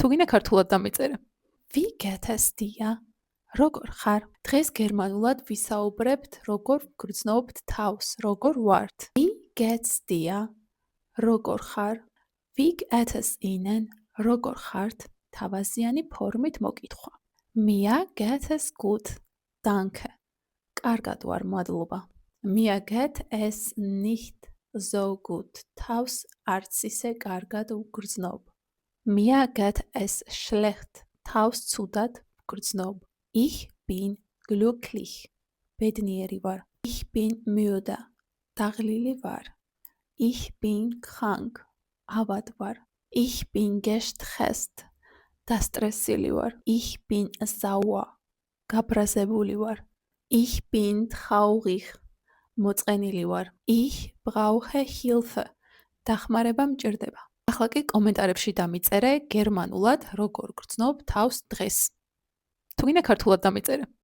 თუ გინდა ქართულად დამიწერე. Wie geht es dir? როგორ ხარ? დღეს გერმანულად ვისაუბრებთ, როგორ გრძნობთ თავს, როგორ ვართ. Wie geht's dir? როგორ ხარ? Wie geht es Ihnen? როგორ ხართ? თავაზიანი ფორმით მოკითხვა. Mir geht es gut. Danke. კარგად ვარ, მადლობა. Mir geht es nicht so gut. თავს არც ისე კარგად ვგრძნობ. Mir geht es schlecht. თავს ცუდად ვგრძნობ. Ich bin glücklich. ბედნიერი ვარ. Ich bin müde. დაღლილი ვარ. Ich bin krank. ავად ვარ. Ich bin gestresst. დასტრესილი ვარ. Ich bin sauer. გაბრაზებული ვარ. Ich bin traurig. მოწყენილი ვარ. Ich brauche Hilfe. დახმარება მჭირდება. ახლა კი კომენტარებში დამიწერე გერმანულად როგორ გრძნობ თავს დღეს. თუ გინდა ქართულად დამიწერე.